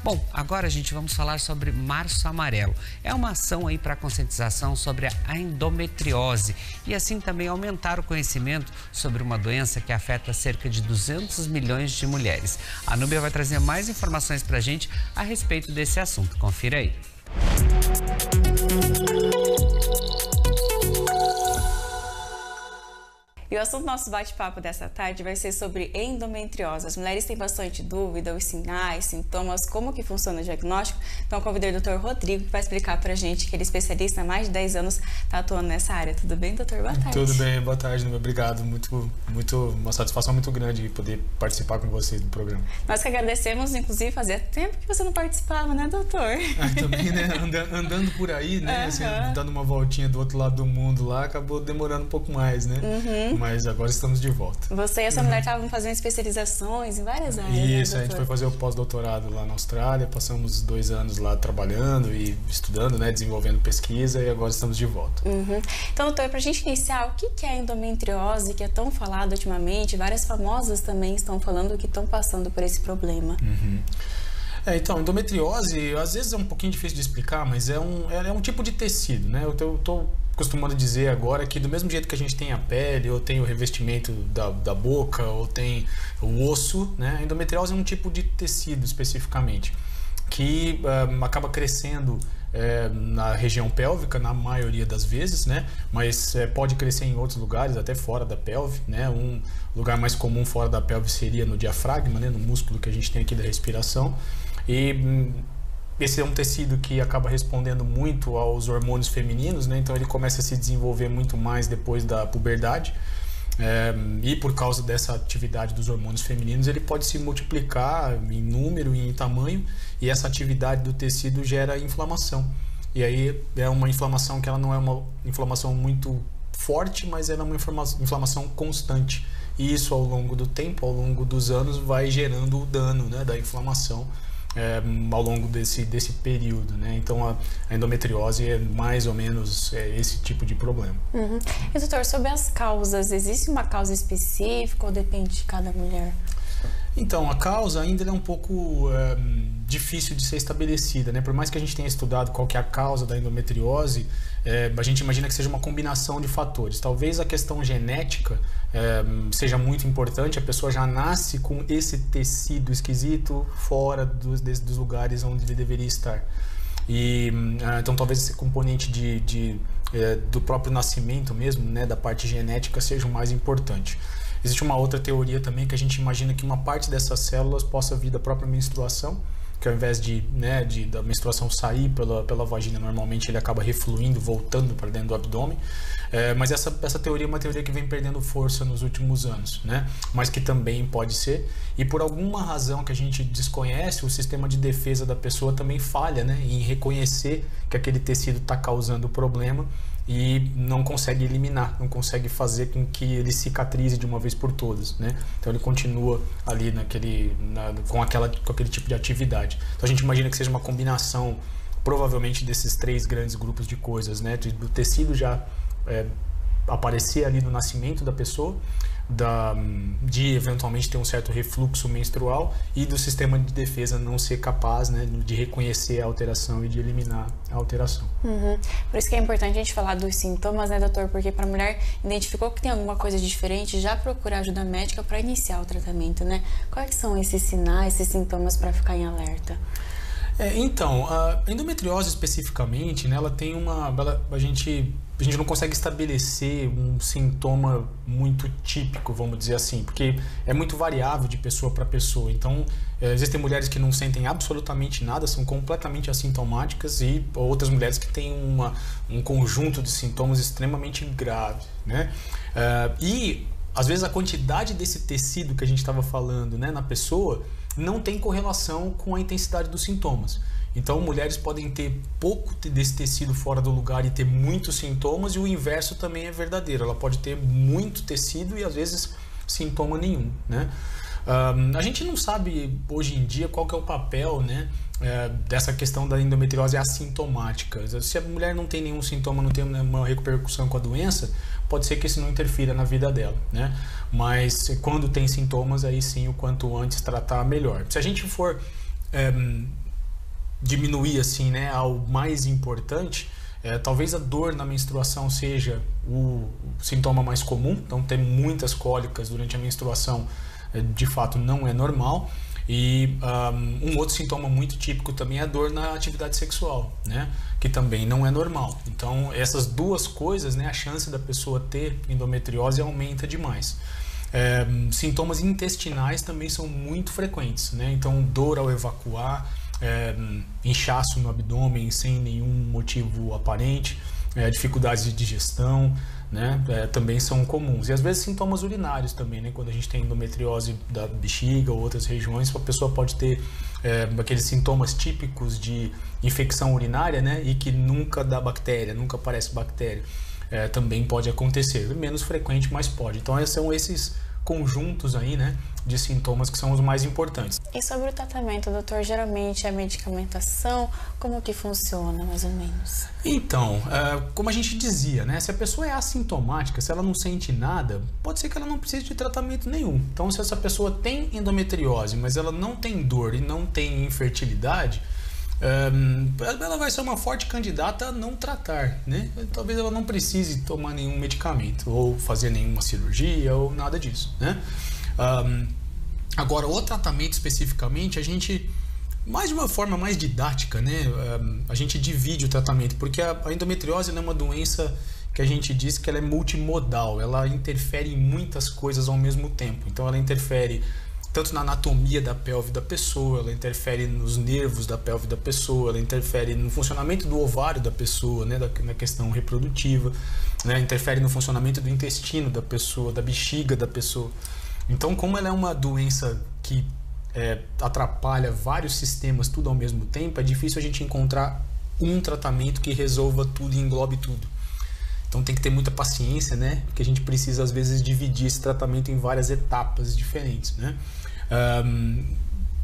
Bom, agora, gente, vamos falar sobre Março Amarelo. É uma ação aí para conscientização sobre a endometriose e assim também aumentar o conhecimento sobre uma doença que afeta cerca de 200 milhões de mulheres. A Núbia vai trazer mais informações para a gente a respeito desse assunto. Confira aí. E o assunto do nosso bate-papo dessa tarde vai ser sobre endometriose. As mulheres têm bastante dúvida, os sinais, sintomas, como que funciona o diagnóstico. Então, eu convidei o Dr. Rodrigo, que vai explicar pra gente, que ele é especialista há mais de 10 anos, tá atuando nessa área. Tudo bem, doutor? Boa tarde. Tudo bem, boa tarde, obrigado. Uma satisfação muito grande poder participar com vocês do programa. Nós que agradecemos, inclusive, fazia tempo que você não participava, né, doutor? Também, né, andando por aí, né, assim, dando uma voltinha do outro lado do mundo lá, acabou demorando um pouco mais, né? Mas agora estamos de volta. Você e essa mulher estavam fazendo especializações em várias áreas, Isso, né, a gente foi fazer o pós-doutorado lá na Austrália, passamos 2 anos lá trabalhando e estudando, né, desenvolvendo pesquisa e agora estamos de volta. Então, doutor, pra gente iniciar, o que é a endometriose, que é tão falado ultimamente? Várias famosas também estão falando que estão passando por esse problema. Então, endometriose, às vezes é um pouquinho difícil de explicar, mas é um tipo de tecido, né? Eu tô costumando dizer agora que do mesmo jeito que a gente tem a pele, ou tem o revestimento da boca, ou tem o osso, né? A endometriose é um tipo de tecido especificamente, que acaba crescendo na região pélvica, na maioria das vezes, né? Mas pode crescer em outros lugares, até fora da pelve, né? Um lugar mais comum fora da pelve seria no diafragma, né? No músculo que a gente tem aqui da respiração. E esse é um tecido que acaba respondendo muito aos hormônios femininos, né? Então ele começa a se desenvolver muito mais depois da puberdade. E por causa dessa atividade dos hormônios femininos, ele pode se multiplicar em número e em tamanho, e essa atividade do tecido gera inflamação. E aí é uma inflamação que ela não é uma inflamação muito forte, mas ela é uma inflamação constante. E isso, ao longo do tempo, ao longo dos anos, vai gerando o dano, né, da inflamação ao longo desse período, né? Então a endometriose é mais ou menos esse tipo de problema. E doutor, sobre as causas, existe uma causa específica ou depende de cada mulher? Então, a causa ainda é um pouco difícil de ser estabelecida, né? Por mais que a gente tenha estudado qual que é a causa da endometriose, a gente imagina que seja uma combinação de fatores. Talvez a questão genética seja muito importante, a pessoa já nasce com esse tecido esquisito fora dos lugares onde ele deveria estar. Então talvez esse componente do próprio nascimento mesmo, né, da parte genética, seja o mais importante. Existe uma outra teoria também que a gente imagina que uma parte dessas células possa vir da própria menstruação, que ao invés da menstruação sair pela vagina, normalmente ele acaba refluindo, voltando para dentro do abdômen. Mas essa teoria é uma teoria que vem perdendo força nos últimos anos, né? Mas que também pode ser. E por alguma razão que a gente desconhece, o sistema de defesa da pessoa também falha, né, em reconhecer que aquele tecido está causando problema e não consegue eliminar, não consegue fazer com que ele cicatrize de uma vez por todas, né? Então ele continua ali com aquele tipo de atividade. Então a gente imagina que seja uma combinação, provavelmente, desses 3 grandes grupos de coisas, né? Do tecido já aparecer ali no nascimento da pessoa, de eventualmente ter um certo refluxo menstrual e do sistema de defesa não ser capaz, né, de reconhecer a alteração e de eliminar a alteração. Por isso que é importante a gente falar dos sintomas, né, doutor? Porque para a mulher identificou que tem alguma coisa diferente, já procurar ajuda médica para iniciar o tratamento, né? Quais são esses sinais, esses sintomas para ficar em alerta? Então, a endometriose especificamente, né, ela tem a gente não consegue estabelecer um sintoma muito típico, vamos dizer assim, porque é muito variável de pessoa para pessoa. Então, existem mulheres que não sentem absolutamente nada, são completamente assintomáticas, e outras mulheres que têm um conjunto de sintomas extremamente grave, né? E, às vezes, a quantidade desse tecido que a gente estava falando, né, na pessoa não tem correlação com a intensidade dos sintomas. Então, mulheres podem ter pouco desse tecido fora do lugar e ter muitos sintomas, e o inverso também é verdadeiro. Ela pode ter muito tecido e, às vezes, sintoma nenhum, né? A gente não sabe, hoje em dia, qual que é o papel, né, dessa questão da endometriose assintomática. Se a mulher não tem nenhum sintoma, não tem uma repercussão com a doença, pode ser que isso não interfira na vida dela, né? Mas quando tem sintomas, aí sim, o quanto antes tratar, melhor. Se a gente for diminuir assim, né, ao mais importante, talvez a dor na menstruação seja o sintoma mais comum. Então, ter muitas cólicas durante a menstruação, de fato, não é normal. E um outro sintoma muito típico também é a dor na atividade sexual, né, que também não é normal. Então, essas duas coisas, né, a chance da pessoa ter endometriose aumenta demais. Sintomas intestinais também são muito frequentes, né? Então, dor ao evacuar, inchaço no abdômen sem nenhum motivo aparente, dificuldades de digestão, né? Também são comuns. E às vezes sintomas urinários também, né? Quando a gente tem endometriose da bexiga ou outras regiões, a pessoa pode ter aqueles sintomas típicos de infecção urinária, né? E que nunca dá bactéria, nunca aparece bactéria. Também pode acontecer. Menos frequente, mas pode. Então, são esses conjuntos aí, né, de sintomas que são os mais importantes. E sobre o tratamento, doutor, geralmente a medicamentação, como que funciona, mais ou menos? Então, como a gente dizia, né, se a pessoa é assintomática, se ela não sente nada, pode ser que ela não precise de tratamento nenhum. Então, se essa pessoa tem endometriose, mas ela não tem dor e não tem infertilidade, ela vai ser uma forte candidata a não tratar, né? Talvez ela não precise tomar nenhum medicamento ou fazer nenhuma cirurgia ou nada disso, né? Agora, o tratamento especificamente, a gente, mais de uma forma mais didática, né? A gente divide o tratamento, porque a endometriose é uma doença que a gente diz que ela é multimodal, ela interfere em muitas coisas ao mesmo tempo. Então, ela interfere tanto na anatomia da pelve da pessoa, ela interfere nos nervos da pelve da pessoa, ela interfere no funcionamento do ovário da pessoa, né, na questão reprodutiva, né, interfere no funcionamento do intestino da pessoa, da bexiga da pessoa. Então, como ela é uma doença que atrapalha vários sistemas tudo ao mesmo tempo, é difícil a gente encontrar um tratamento que resolva tudo e englobe tudo. Então tem que ter muita paciência, né? Porque a gente precisa às vezes dividir esse tratamento em várias etapas diferentes, né?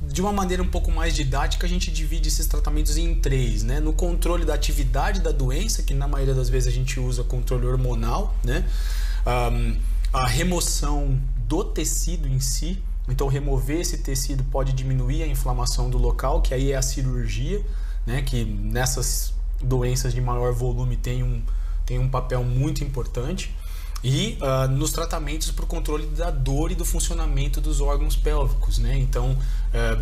De uma maneira um pouco mais didática, a gente divide esses tratamentos em 3, né? No controle da atividade da doença, que na maioria das vezes a gente usa controle hormonal, né? A remoção do tecido em si. Então, remover esse tecido pode diminuir a inflamação do local, que aí é a cirurgia, né? Que nessas doenças de maior volume tem um papel muito importante. E nos tratamentos para o controle da dor e do funcionamento dos órgãos pélvicos, né? Então,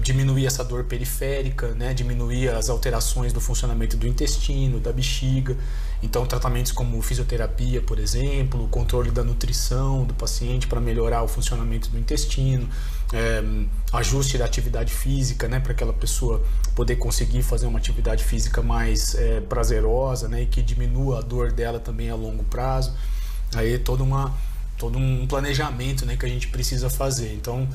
diminuir essa dor periférica, né? Diminuir as alterações do funcionamento do intestino, da bexiga. Então, tratamentos como fisioterapia, por exemplo, o controle da nutrição do paciente para melhorar o funcionamento do intestino, ajuste da atividade física, né? Para aquela pessoa poder conseguir fazer uma atividade física mais prazerosa, né? E que diminua a dor dela também a longo prazo. Aí todo um planejamento, né, que a gente precisa fazer. Então,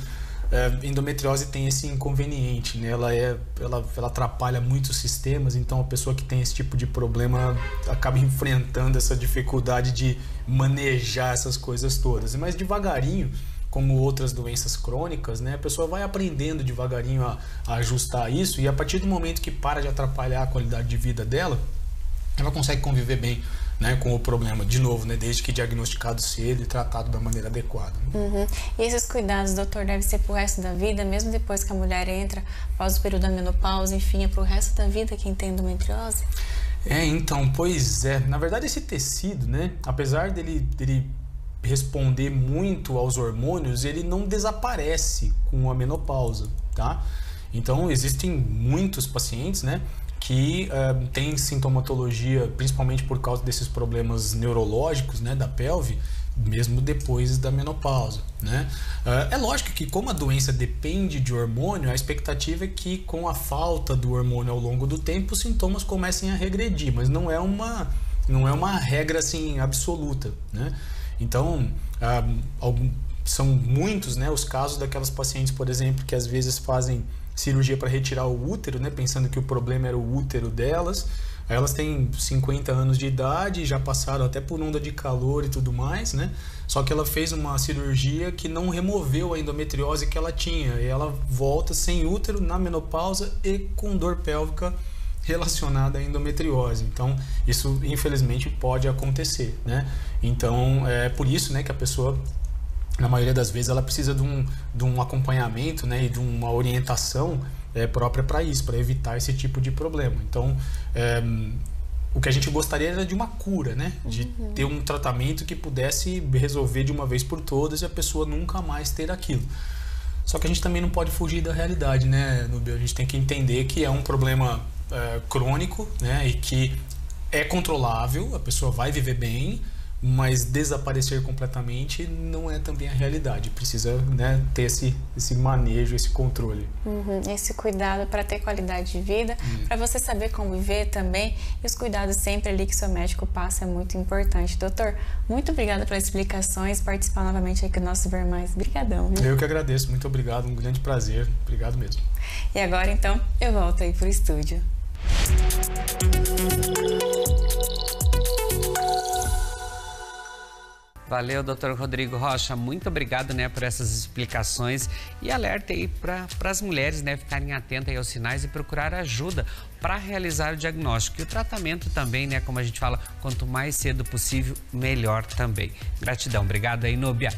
endometriose tem esse inconveniente, né? Ela atrapalha muitos sistemas, então a pessoa que tem esse tipo de problema acaba enfrentando essa dificuldade de manejar essas coisas todas. Mas devagarinho, como outras doenças crônicas, né, a pessoa vai aprendendo devagarinho a ajustar isso, e a partir do momento que para de atrapalhar a qualidade de vida dela, ela consegue conviver bem, né, com o problema, de novo, né, desde que diagnosticado cedo e tratado da maneira adequada. Uhum. E esses cuidados, doutor, devem ser pro resto da vida, mesmo depois que a mulher entra, após o período da menopausa, enfim, é pro resto da vida quem tem endometriose? Então, pois é. Na verdade, esse tecido, né, apesar dele responder muito aos hormônios, ele não desaparece com a menopausa, tá? Então, existem muitos pacientes, né, que tem sintomatologia, principalmente por causa desses problemas neurológicos, né, da pelve, mesmo depois da menopausa, né? É lógico que, como a doença depende de hormônio, a expectativa é que, com a falta do hormônio ao longo do tempo, os sintomas comecem a regredir, mas não é uma regra assim absoluta, né? Então, são muitos, né, os casos daquelas pacientes, por exemplo, que às vezes fazem cirurgia para retirar o útero, né, pensando que o problema era o útero delas. Aí elas têm 50 anos de idade, já passaram até por onda de calor e tudo mais, né? Só que ela fez uma cirurgia que não removeu a endometriose que ela tinha, e ela volta sem útero na menopausa e com dor pélvica relacionada à endometriose. Então, isso infelizmente pode acontecer, né? Então, é por isso, né, que a pessoa, na maioria das vezes, ela precisa de um acompanhamento, né, e de uma orientação própria para isso, para evitar esse tipo de problema. Então, o que a gente gostaria era de uma cura, né? De ter um tratamento que pudesse resolver de uma vez por todas e a pessoa nunca mais ter aquilo. Só que a gente também não pode fugir da realidade, né, Núbia? A gente tem que entender que é um problema crônico, né? E que é controlável, a pessoa vai viver bem, mas desaparecer completamente não é também a realidade. Precisa, né, ter esse manejo, esse controle. Esse cuidado para ter qualidade de vida, para você saber conviver também, e os cuidados sempre ali que seu médico passa é muito importante. Doutor, muito obrigada pelas explicações, participar novamente aqui do nosso Ver Mais. Obrigadão. Viu? Eu que agradeço, muito obrigado, um grande prazer. Obrigado mesmo. E agora, então, eu volto aí pro estúdio. Valeu, doutor Rodrigo Rocha, muito obrigado, né, por essas explicações e alerta aí para as mulheres, né, ficarem atentas aí aos sinais e procurar ajuda para realizar o diagnóstico e o tratamento também, né, como a gente fala, quanto mais cedo possível, melhor também. Gratidão, obrigado aí, Núbia.